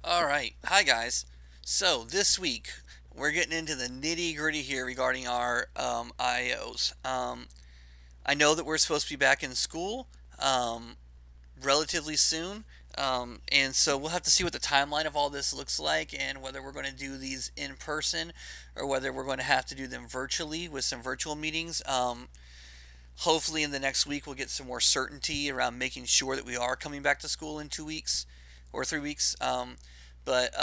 All right. Hi, guys. So, this week, we're getting into the nitty gritty here regarding our IOs. I know that we're supposed to be back in school relatively soon. And so we'll have to see what the timeline of all this looks like and whether we're going to do these in person or whether we're going to have to do them virtually with some virtual meetings. Hopefully, in the next week, we'll get some more certainty around making sure that we are coming back to school in 2 weeks or 3 weeks. But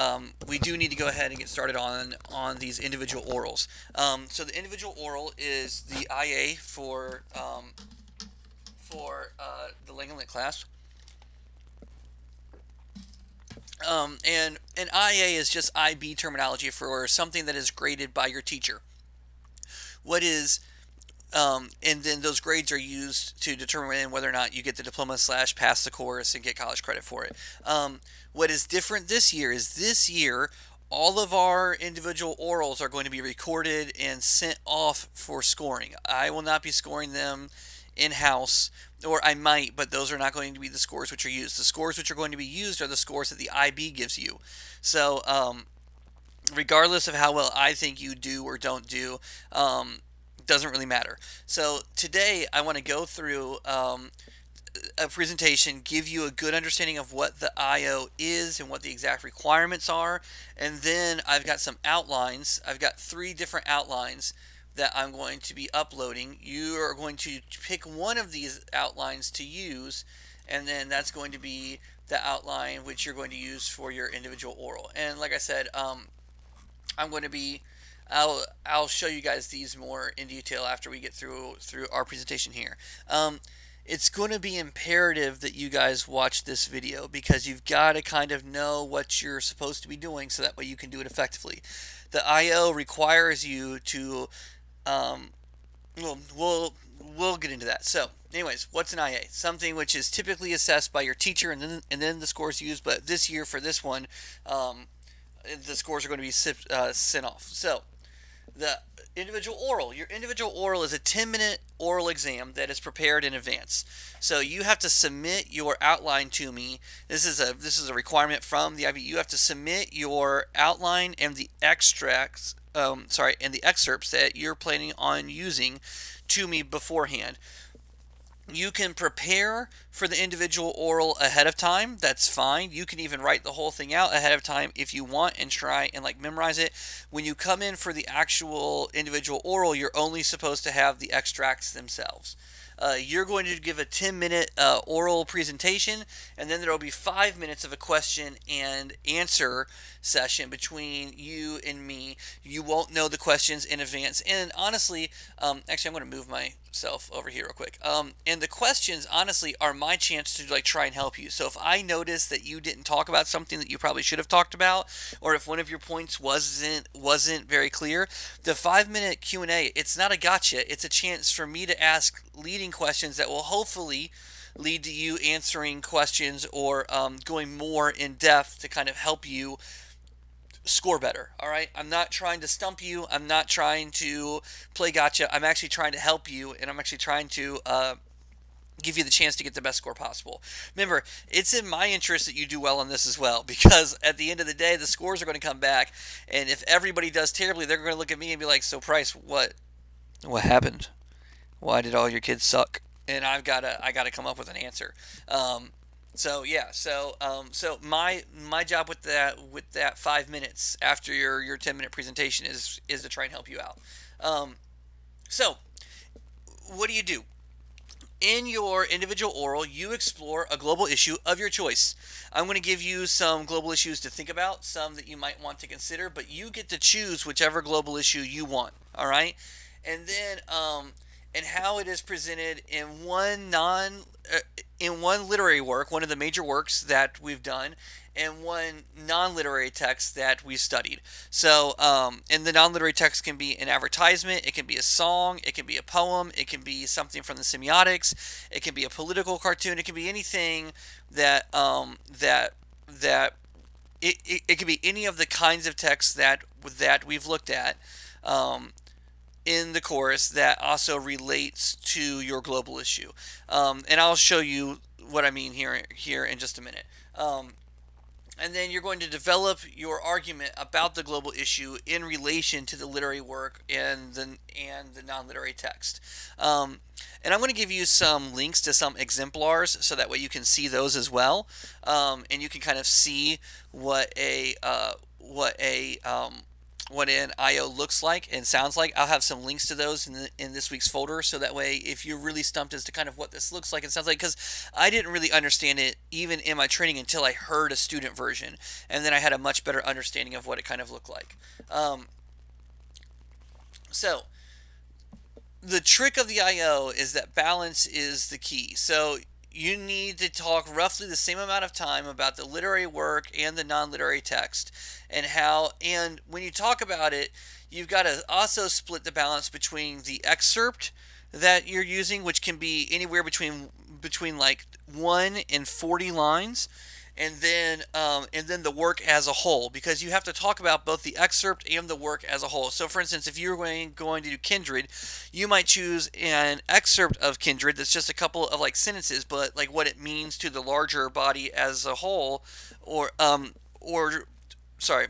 we do need to go ahead and get started on these individual orals. So the individual oral is the IA for the Lang Lit class. And an IA is just IB terminology for something that is graded by your teacher. What is and then those grades are used to determine whether or not you get the diploma slash pass the course and get college credit for it. What is different this year is this year all of our individual orals are going to be recorded and sent off for scoring. I will not be scoring them in house, or I might, but those are not going to be the scores which are used. The scores which are going to be used are the scores that the IB gives you. So, regardless of how well I think you do or don't do, doesn't really matter. So today I want to go through a presentation, give you a good understanding of what the IO is and what the exact requirements are, and then I've got some outlines. I've got 3 different outlines that I'm going to be uploading. You are going to pick one of these outlines to use, and then that's going to be the outline which you're going to use for your individual oral. And like I said, I'm going to be I'll show you guys these more in detail after we get through our presentation here. It's going to be imperative that you guys watch this video because you've got to kind of know what you're supposed to be doing so that way you can do it effectively. The IO requires you to well, we'll get into that. So, anyways, what's an IA? Something which is typically assessed by your teacher and then the scores used. But this year for this one, the scores are going to be sent off. So, the individual oral. Your individual oral is a 10-minute oral exam that is prepared in advance. So you have to submit your outline to me. This is a requirement from the IB. You have to submit your outline and the extracts. And the excerpts that you're planning on using to me beforehand. You can prepare for the individual oral ahead of time. That's fine. You can even write the whole thing out ahead of time if you want and try and like memorize it. When you come in for the actual individual oral, you're only supposed to have the extracts themselves. You're going to give a 10-minute oral presentation, and then there will be 5 minutes of a question and answer session between you and me. You won't know the questions in advance. And honestly, actually, I'm going to move myself over here real quick. And the questions, honestly, are my chance to like try and help you. So if I notice that you didn't talk about something that you probably should have talked about, or if one of your points wasn't very clear, the 5 minute Q&A, it's not a gotcha. It's a chance for me to ask leading questions that will hopefully lead to you answering questions or going more in depth to kind of help you score better. All right. I'm not trying to stump you. I'm not trying to play gotcha. I'm actually trying to help you, and I'm actually trying to give you the chance to get the best score possible. Remember, it's in my interest that you do well on this as well, because at the end of the day, the scores are going to come back, and if everybody does terribly, they're going to look at me and be like, "So, Price, what happened? Why did all your kids suck?" And I gotta come up with an answer. So yeah, so my job with that 5 minutes after your 10-minute presentation is to try and help you out. So what do? In your individual oral, you explore a global issue of your choice. I'm going to give you some global issues to think about, some that you might want to consider, but you get to choose whichever global issue you want. All right, and then and how it is presented in one literary work, one of the major works that we've done, and one non-literary text that we've studied. So, and the non-literary text can be an advertisement, it can be a song, it can be a poem, it can be something from the semiotics, it can be a political cartoon, it can be anything that it could be any of the kinds of texts that we've looked at. In the course that also relates to your global issue. And I'll show you what I mean here in just a minute. And then you're going to develop your argument about the global issue in relation to the literary work and the non-literary text. Um, and I'm going to give you some links to some exemplars so that way you can see those as well, and you can kind of see what a what a what an IO looks like and sounds like. I'll have some links to those in this week's folder, so that way if you're really stumped as to kind of what this looks like and sounds like, because I didn't really understand it even in my training until I heard a student version, and then I had a much better understanding of what it kind of looked like. So the trick of the IO is that balance is the key. So you need to talk roughly the same amount of time about the literary work and the non-literary text, and when you talk about it, you've got to also split the balance between the excerpt that you're using, which can be anywhere between like 1 and 40 lines, and then the work as a whole, because you have to talk about both the excerpt and the work as a whole. So for instance, if you're going to do Kindred, you might choose an excerpt of Kindred that's just a couple of like sentences, but like what it means to the larger body as a whole, or sorry,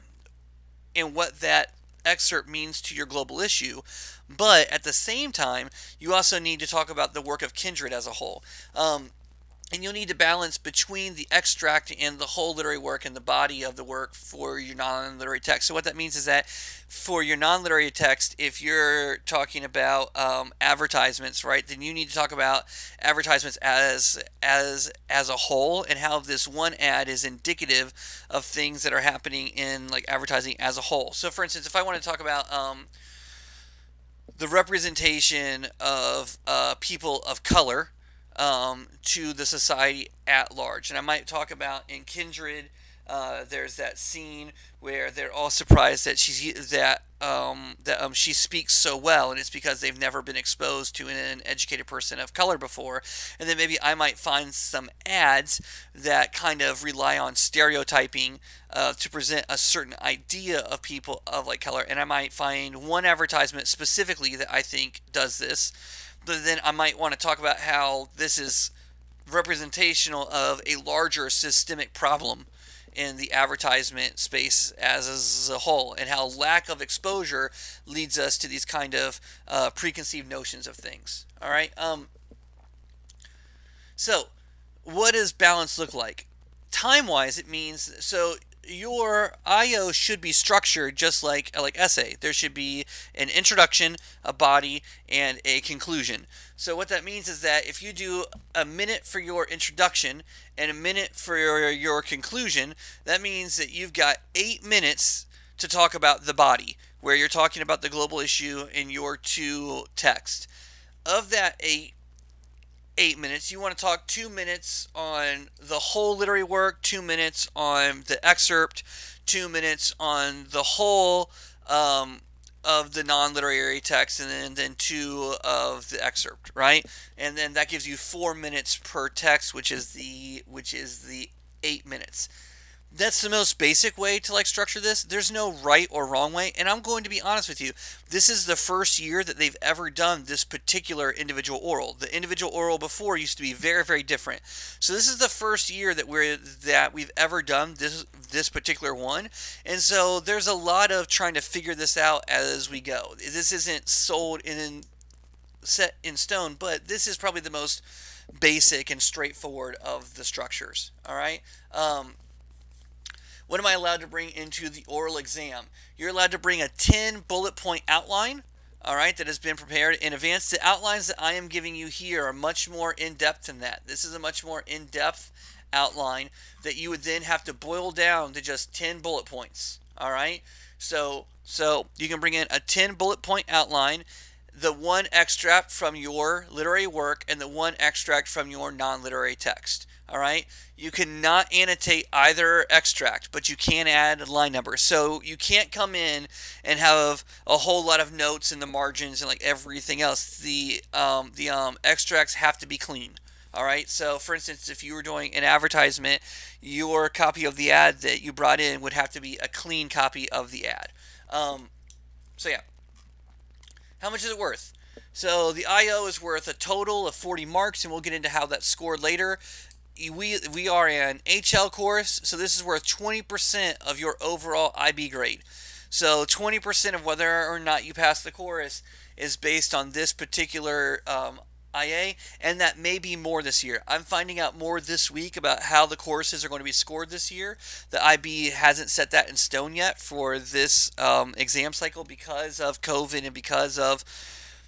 and what that excerpt means to your global issue. But at the same time, you also need to talk about the work of Kindred as a whole. And you'll need to balance between the extract and the whole literary work and the body of the work for your non-literary text. So what that means is that for your non-literary text, if you're talking about advertisements, right, then you need to talk about advertisements as a whole, and how this one ad is indicative of things that are happening in like advertising as a whole. So for instance, if I want to talk about the representation of people of color to the society at large. And I might talk about in Kindred, there's that scene where they're all surprised that she speaks so well, and it's because they've never been exposed to an educated person of color before. And then maybe I might find some ads that kind of rely on stereotyping to present a certain idea of people of like color, and I might find one advertisement specifically that I think does this. But then I might want to talk about how this is representational of a larger systemic problem in the advertisement space as a whole, and how lack of exposure leads us to these kind of preconceived notions of things. All right. So, what does balance look like? Time wise, it means so your IO should be structured just like essay. There should be an introduction, a body, and a conclusion. So what that means is that if you do a minute for your introduction and a minute for your conclusion, that means that you've got 8 minutes to talk about the body, where you're talking about the global issue in your two text. Of that 8 minutes, you want to talk 2 minutes on the whole literary work, 2 minutes on the excerpt, 2 minutes on the whole of the non-literary text, and then two of the excerpt, right? And then that gives you 4 minutes per text, which is the 8 minutes. That's the most basic way to like structure this. There's no right or wrong way, and I'm going to be honest with you. This is the first year that they've ever done this particular individual oral. The individual oral before used to be very, very different. So this is the first year that we've ever done this particular one, and so there's a lot of trying to figure this out as we go. This isn't set in stone, but this is probably the most basic and straightforward of the structures. All right. What am I allowed to bring into the oral exam? You're allowed to bring a 10 bullet point outline, all right, that has been prepared in advance. The outlines that I am giving you here are much more in-depth than that. This is a much more in-depth outline that you would then have to boil down to just 10 bullet points, all right? So you can bring in a 10 bullet point outline, the one extract from your literary work, and the one extract from your non-literary text. All right, you cannot annotate either extract, but you can add line numbers. So you can't come in and have a whole lot of notes in the margins and like everything else. The extracts have to be clean. All right. So for instance, if you were doing an advertisement, your copy of the ad that you brought in would have to be a clean copy of the ad. So yeah, how much is it worth? So the IO is worth a total of 40 marks, and we'll get into how that's scored later. we are an HL course, so this is worth 20% of your overall IB grade. So 20% of whether or not you pass the course is based on this particular IA, and that may be more this year. I'm finding out more this week about how the courses are going to be scored this year. The IB hasn't set that in stone yet for this exam cycle because of COVID and because of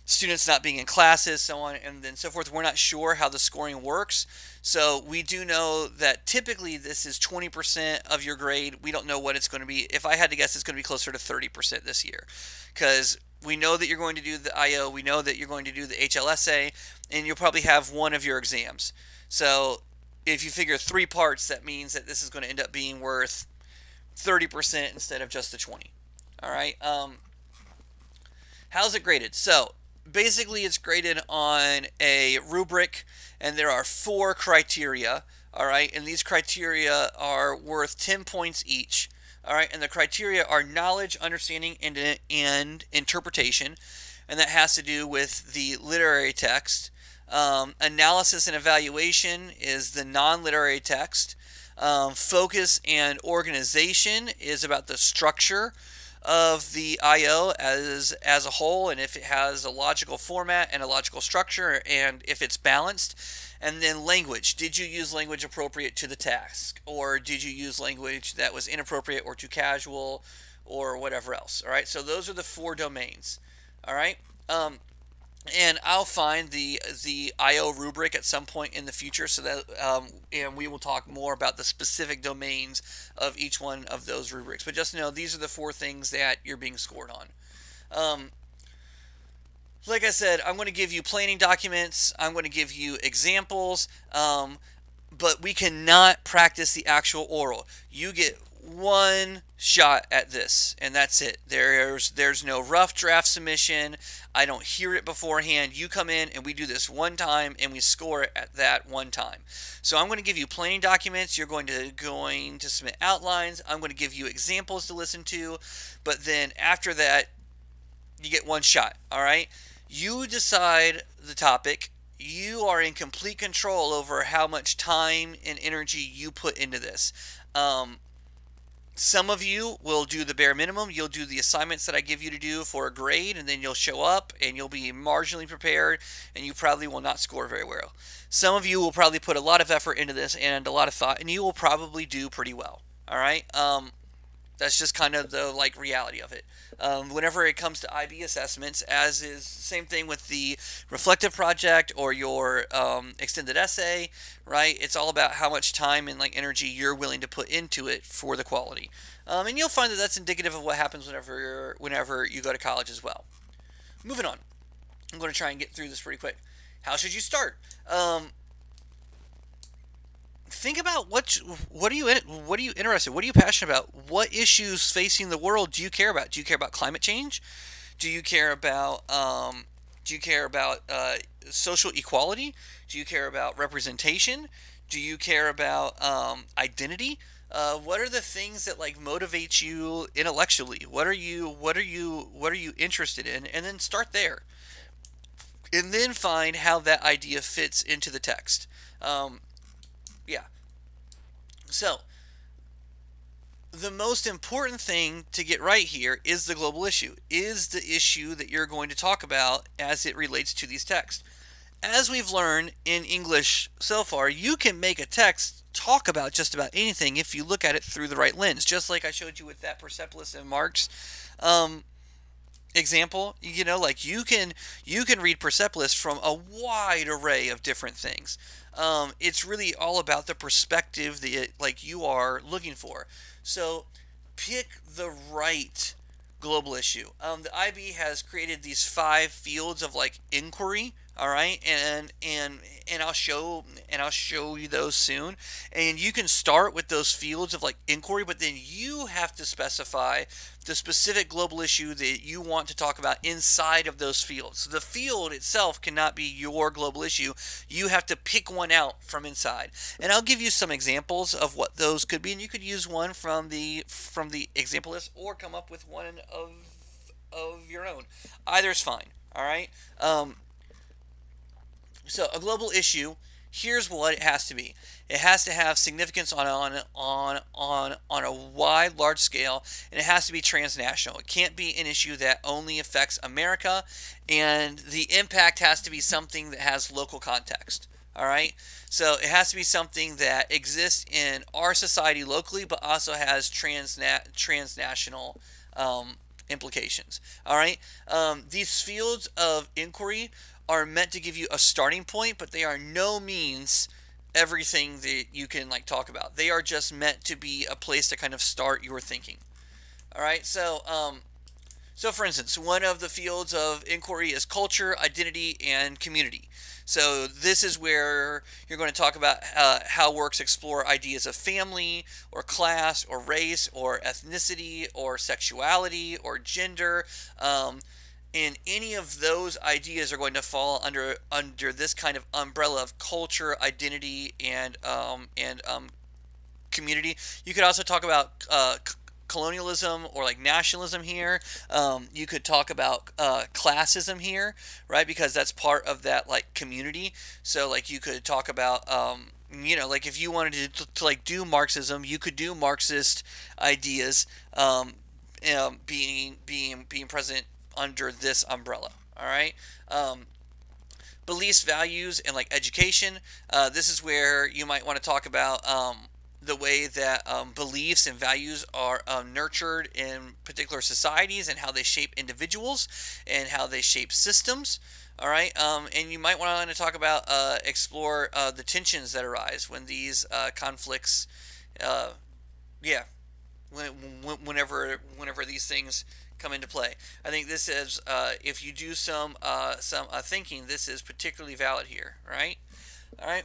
students not being in classes, so on and then so forth. We're not sure how the scoring works. So we do know that typically this is 20% of your grade. We don't know what it's going to be. If I had to guess, it's going to be closer to 30% this year, because we know that you're going to do the IO, we know that you're going to do the HLSA, and you'll probably have one of your exams. So if you figure 3 parts, that means that this is going to end up being worth 30% instead of just the 20. All right. How's it graded? So basically, it's graded on a rubric, and there are 4 criteria. All right, and these criteria are worth 10 points each. All right, and the criteria are knowledge, understanding, and interpretation, and that has to do with the literary text. Analysis and evaluation is the non-literary text. Focus and organization is about the structure of the IO as a whole, and if it has a logical format and a logical structure, and if it's balanced. And then language. Did you use language appropriate to the task, or did you use language that was inappropriate or too casual, or whatever else? All right. So those are the 4 domains. All right. And I'll find the IO rubric at some point in the future, so that and we will talk more about the specific domains of each one of those rubrics. But just know these are the 4 things that you're being scored on. Like I said, I'm going to give you planning documents. I'm going to give you examples, but we cannot practice the actual oral. You get one shot at this, and that's it. There's no rough draft submission. I don't hear it beforehand. You come in and we do this one time, and we score it at that one time. So I'm going to give you planning documents. You're going to submit outlines. I'm going to give you examples to listen to, but then after that, you get one shot. All right. You decide the topic. You are in complete control over how much time and energy you put into this. Some of you will do the bare minimum. You'll do the assignments that I give you to do for a grade, and then you'll show up and you'll be marginally prepared, and you probably will not score very well. Some of you will probably put a lot of effort into this and a lot of thought, and you will probably do pretty well. All right. That's just kind of the reality of it. Whenever it comes to IB assessments, as is same thing with the reflective project or your extended essay, right? It's all about how much time and energy you're willing to put into it for the quality. And you'll find that that's indicative of what happens whenever you go to college as well. Moving on, I'm going to try and get through this pretty quick. How should you start? Think about what are you interested? What are you passionate about? What issues facing the world do you care about? Do you care about climate change? Do you care about social equality? Do you care about representation? Do you care about identity? What are the things that motivate you intellectually? What are you interested in? And then start there, and then find how that idea fits into the text. Yeah. So, the most important thing to get right here is the global issue, is the issue that you're going to talk about as it relates to these texts. As we've learned in English so far, you can make a text talk about just about anything if you look at it through the right lens, just like I showed you with that Persepolis and Marx example. You can read Persepolis from a wide array of different things. It's really all about the perspective that you are looking for. So pick the right global issue. The IB has created these 5 fields of inquiry. All right, and I'll show you those soon. And you can start with those fields of inquiry, but then you have to specify the specific global issue that you want to talk about inside of those fields. So the field itself cannot be your global issue. You have to pick one out from inside. And I'll give you some examples of what those could be, and you could use one from the example list or come up with one of your own. Either is fine. All right. So a global issue Here's what it has to be. It has to have significance on a wide, large scale, and it has to be transnational. It can't be an issue that only affects America, and the impact has to be something that has local context. All right, so it has to be something that exists in our society locally, but also has transnational implications. All right, these fields of inquiry are meant to give you a starting point, but they are no means everything that you can like talk about. They are just meant to be a place to kind of start your thinking. All right, so for instance, one of the fields of inquiry is culture, identity, and community. So this is where you're going to talk about how works explore ideas of family, or class, or race, or ethnicity, or sexuality, or gender. And any of those ideas are going to fall under this kind of umbrella of culture, identity, and community. You could also talk about colonialism or like nationalism here. You could talk about classism here, right? Because that's part of that like community. So like you could talk about like if you wanted to like do Marxism, you could do Marxist ideas being present under this umbrella. All right. Beliefs, values, and like education. This is where you might want to talk about the way that beliefs and values are nurtured in particular societies and how they shape individuals and how they shape systems. All right, and you might want to talk about explore the tensions that arise when these conflicts, yeah, when, whenever these things come into play. I think this is if you do some thinking, this is particularly valid here. Right. All right.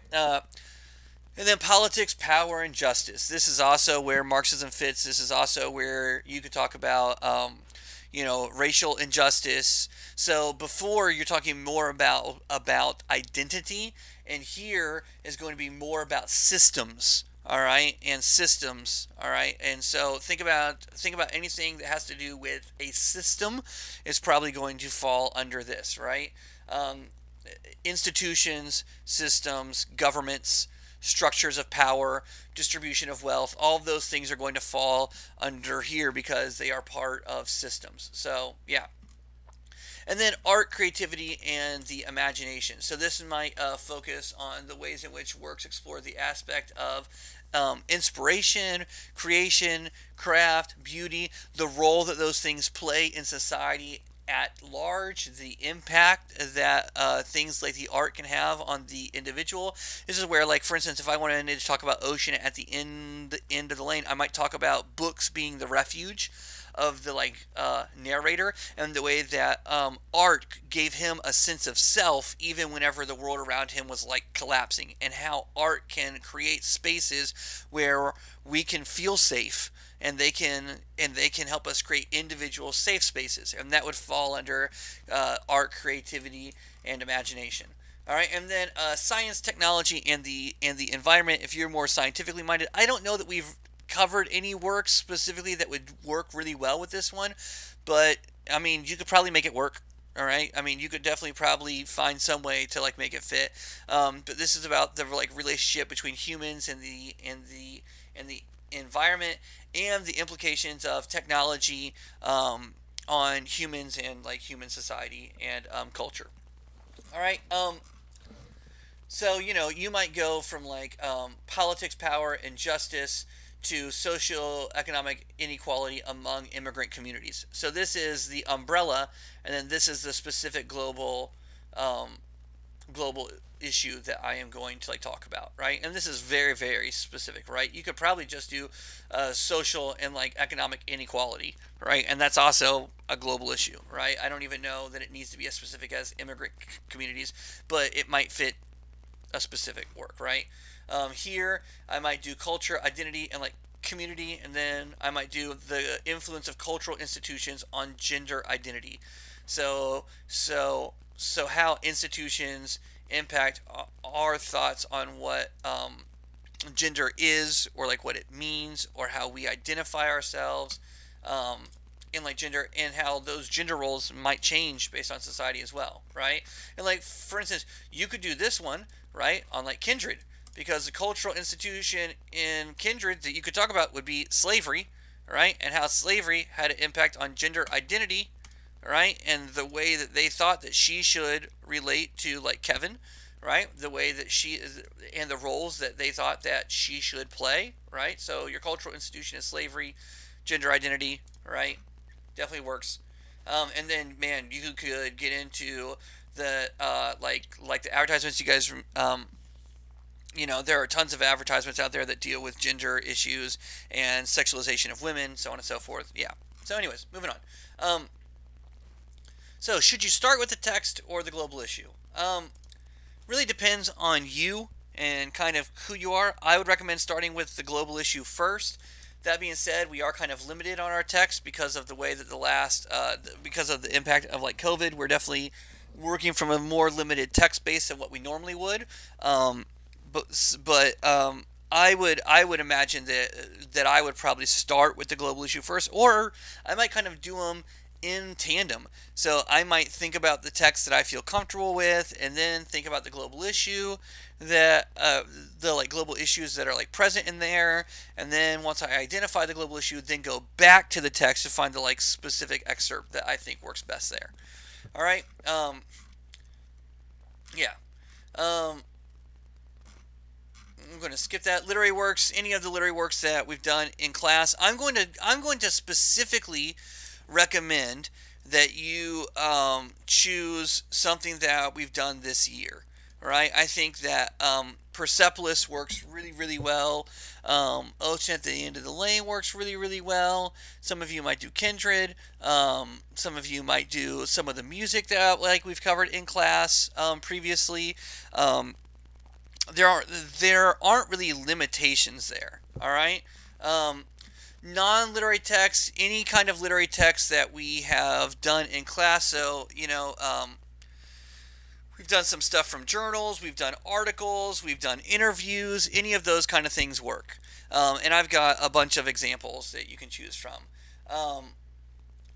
And then politics, power, and justice. This is also where Marxism fits. This is also where you could talk about, racial injustice. So before you're talking more about identity, and here is going to be more about systems. All right, and systems. All right, and so think about anything that has to do with a system is probably going to fall under this, right? Institutions, systems, governments, structures of power, distribution of wealth, all of those things are going to fall under here because they are part of systems. So, yeah. And then art, creativity, and the imagination. So this might focus on the ways in which works explore the aspect of inspiration, creation, craft, beauty, the role that those things play in society at large, the impact that things like the art can have on the individual. This is where, like, for instance, if I wanted to talk about ocean at the end of the lane, I might talk about books being the refuge of the narrator, and the way that art gave him a sense of self even whenever the world around him was like collapsing, and how art can create spaces where we can feel safe, and they can help us create individual safe spaces, and that would fall under art, creativity, and imagination. All right, and then science, technology, and the environment. If you're more scientifically minded, I don't know that we've covered any works specifically that would work really well with this one, but I mean, you could probably make it work. All right, I mean, you could definitely probably find some way to like make it fit. But this is about the like relationship between humans and the environment, and the implications of technology on humans and like human society and culture. All right. So you might go from like politics, power, and justice to socio-economic inequality among immigrant communities. So this is the umbrella, and then this is the specific um, global issue that I am going to like talk about, right? And this is very, very specific, right? You could probably just do social and like economic inequality, right? And that's also a global issue, right? I don't even know that it needs to be as specific as immigrant communities, but it might fit a specific work, right? Here, I might do culture, identity, and like community, and then I might do the influence of cultural institutions on gender identity. So how institutions impact our thoughts on what gender is, or like what it means, or how we identify ourselves um, in like gender, and how those gender roles might change based on society as well, right? And like for instance, you could do this one, right? On like Kindred, because the cultural institution in Kindred that you could talk about would be slavery, right? And how slavery had an impact on gender identity, right? And the way that they thought that she should relate to like Kevin, right? The way that she is, and the roles that they thought that she should play, right? So your cultural institution is slavery, gender identity, right? Definitely works. And then, man, you could get into the like the advertisements. You guys, there are tons of advertisements out there that deal with gender issues and sexualization of women, so on and so forth. Yeah. So, anyways, moving on. So, should you start with the text or the global issue? Really depends on you and kind of who you are. I would recommend starting with the global issue first. That being said, we are kind of limited on our text because of the way that because of the impact of like COVID. We're definitely working from a more limited text base than what we normally would. But I would imagine that I would probably start with the global issue first, or I might kind of do them in tandem. So I might think about the text that I feel comfortable with, and then think about the global issue, that the like global issues that are like present in there, and then once I identify the global issue, then go back to the text to find the like specific excerpt that I think works best there. All right. Yeah. Um, I'm going to skip that. Literary works. Any of the literary works that we've done in class, I'm going to specifically recommend that you choose something that we've done this year. Right? I think that Persepolis works really, really well. Ocean at the End of the Lane works really, really well. Some of you might do Kindred. Some of you might do some of the music that like we've covered in class previously. Um, there aren't really limitations there. All right. Um, Non-literary text, any kind of literary text that we have done in class. So we've done some stuff from journals, we've done articles, we've done interviews. Any of those kind of things work. And I've got a bunch of examples that you can choose from. Um,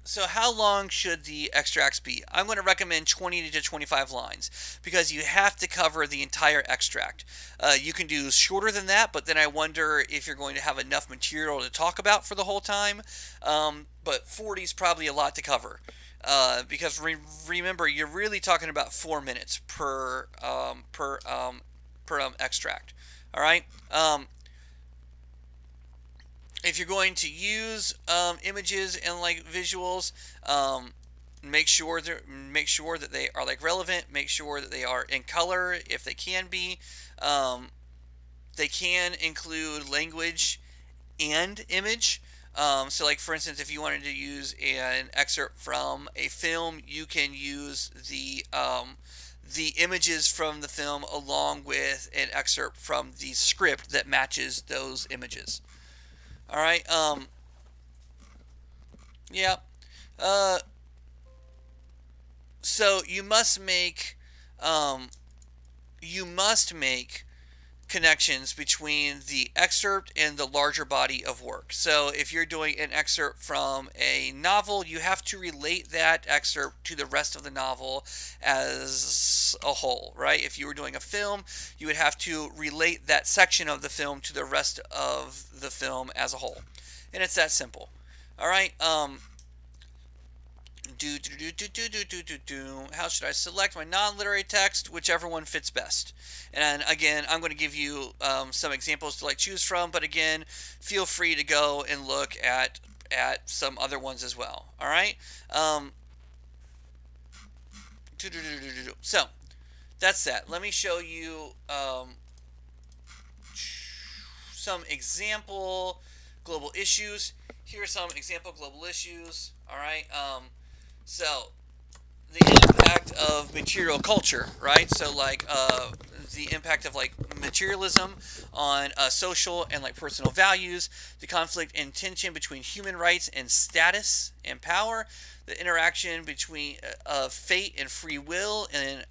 so how long should the extracts be? I'm going to recommend 20 to 25 lines because you have to cover the entire extract. You can do shorter than that, but then I wonder if you're going to have enough material to talk about for the whole time. But 40 is probably a lot to cover. Because remember, you're really talking about 4 minutes per extract. All right. If you're going to use images and like visuals, make sure that they are like relevant. Make sure that they are in color if they can be. Um, they can include language and image. So, like for instance, if you wanted to use an excerpt from a film, you can use the images from the film along with an excerpt from the script that matches those images. All right. Yeah. Uh, so you must make connections between the excerpt and the larger body of work. So if you're doing an excerpt from a novel, you have to relate that excerpt to the rest of the novel as a whole, right? If you were doing a film, you would have to relate that section of the film to the rest of the film as a whole. And it's that simple. All right. How should I select my non-literary text? Whichever one fits best. And again, I'm going to give you some examples to like choose from. But again, feel free to go and look at some other ones as well. All right. So that's that. Let me show you some example global issues. Here are some example global issues. All right. So the impact of material culture, right? So like the impact of like materialism on social and like personal values, the conflict and tension between human rights and status and power, the interaction between fate and free will and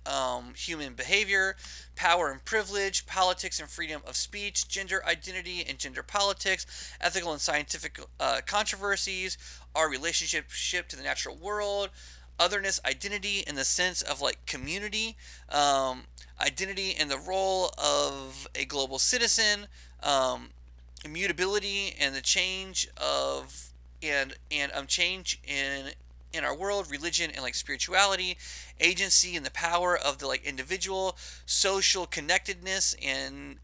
human behavior, power and privilege, politics and freedom of speech, gender identity and gender politics, ethical and scientific controversies, our relationship to the natural world, otherness, identity in the sense of like community, um, identity in the role of a global citizen, um, immutability and the change of change in our world, religion and like spirituality, agency and the power of the like individual, social connectedness and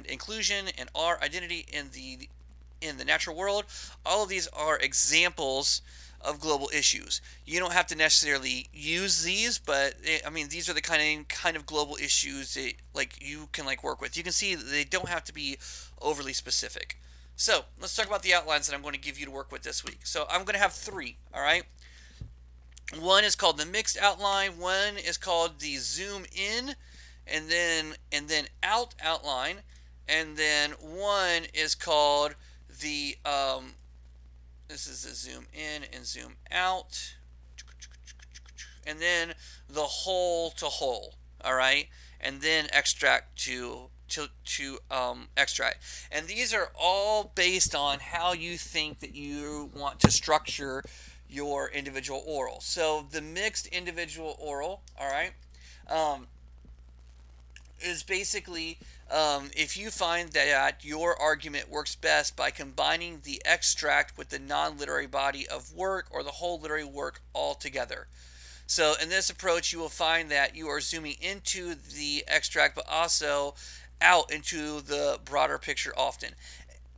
inclusion, and our identity in the natural world. All of these are examples of global issues. You don't have to necessarily use these, but I mean these are the kind of global issues that like you can like work with. You can see that they don't have to be overly specific. So let's talk about the outlines that I'm going to give you to work with this week. So I'm going to have three. All right. One is called the mixed outline. One is called the zoom in, and then out outline, and then one is called the this is the zoom in and zoom out, and then the whole to whole. All right, and then extract to extract. And these are all based on how you think that you want to structure your individual oral. So the mixed individual oral, all right, um, is basically if you find that your argument works best by combining the extract with the non-literary body of work or the whole literary work all together. So in this approach, you will find that you are zooming into the extract, but also out into the broader picture often,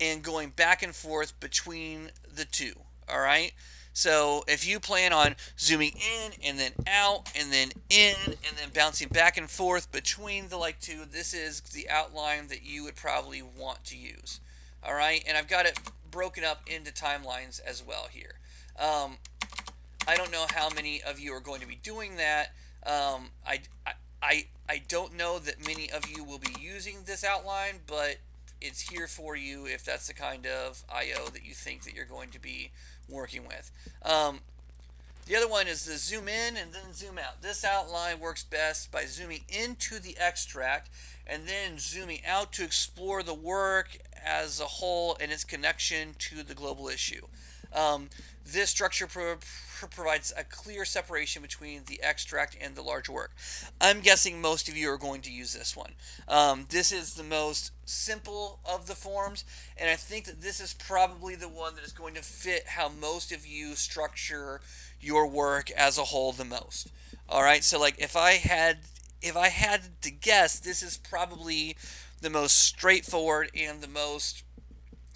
and going back and forth between the two. All right. So if you plan on zooming in and then out and then in and then bouncing back and forth between the like two, this is the outline that you would probably want to use. All right. And I've got it broken up into timelines as well here. I don't know how many of you are going to be doing that. I don't know that many of you will be using this outline, but it's here for you if that's the kind of I/O that you think that you're going to be working with. The other one is the zoom in and then zoom out. This outline works best by zooming into the extract and then zooming out to explore the work as a whole and its connection to the global issue. This structure provides a clear separation between the extract and the large work. I'm guessing most of you are going to use this one. This is the most simple of the forms, and I think that this is probably the one that is going to fit how most of you structure your work as a whole the most. All right, so like if I had to guess, this is probably the most straightforward and the most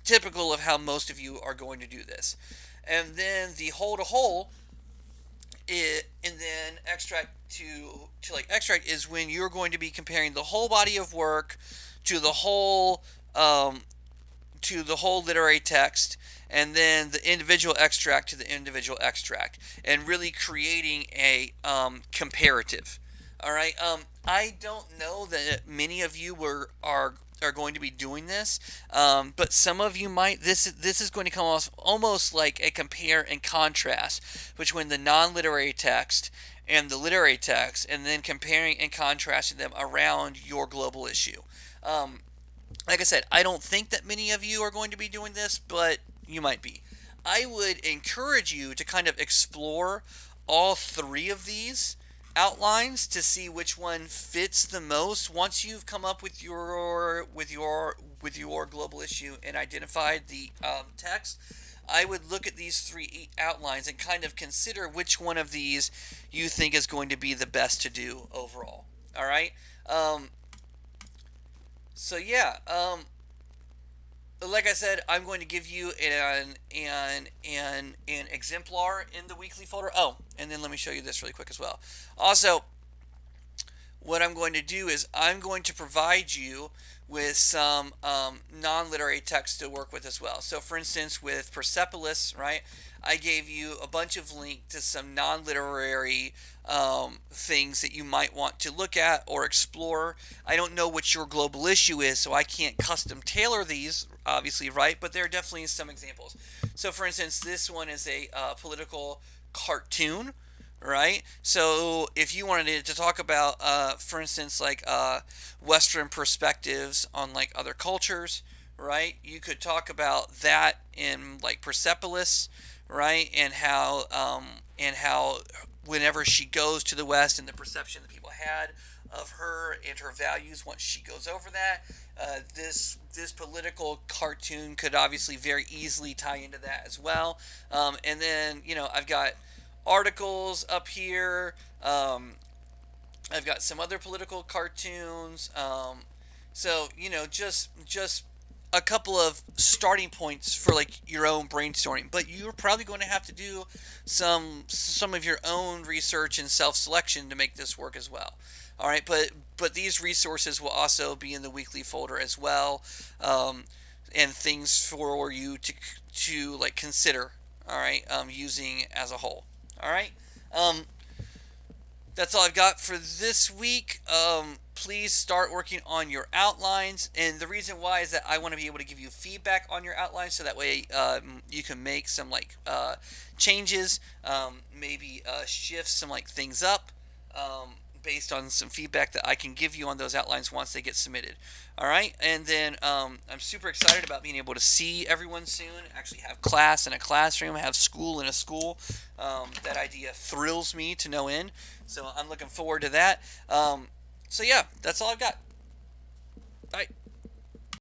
typical of how most of you are going to do this. And then the whole to whole, and then extract to like extract is when you're going to be comparing the whole body of work to the whole literary text, and then the individual extract to the individual extract, and really creating a comparative. All right. I don't know that many of you are going to be doing this, but some of you might. This is going to come off almost like a compare and contrast between the non-literary text and the literary text, and then comparing and contrasting them around your global issue. Like I said, I don't think that many of you are going to be doing this, but you might be. I would encourage you to kind of explore all three of these outlines to see which one fits the most. Once you've come up with your global issue and identified the text, I would look at these three outlines and kind of consider which one of these you think is going to be the best to do overall. All right. So yeah. Like I said, I'm going to give you an exemplar in the weekly folder. Oh, and then let me show you this really quick as well. Also, what I'm going to do is I'm going to provide you with some non-literary text to work with as well. So for instance, with Persepolis, right, I gave you a bunch of links to some non-literary things that you might want to look at or explore. I don't know what your global issue is, so I can't custom tailor these, obviously, right? But there are definitely some examples. So for instance, this one is a political cartoon, right? So if you wanted to talk about, for instance, like Western perspectives on like other cultures, right? You could talk about that in like Persepolis, right? And and how whenever she goes to the West and the perception that people had of her and her values once she goes over that. This political cartoon could obviously very easily tie into that as well. And then I've got articles up here. I've got some other political cartoons. So just a couple of starting points for like your own brainstorming, but you're probably going to have to do some of your own research and self-selection to make this work as well. All right, but these resources will also be in the weekly folder as well, and things for you to like consider. All right, using as a whole. All right. That's all I've got for this week. Please start working on your outlines. And the reason why is that I want to be able to give you feedback on your outlines so that way you can make some changes, maybe shift some things up based on some feedback that I can give you on those outlines once they get submitted. All right, and then I'm super excited about being able to see everyone soon, actually have class in a classroom, have school in a school. That idea thrills me to no end, so I'm looking forward to that. So yeah, that's all I've got. Bye.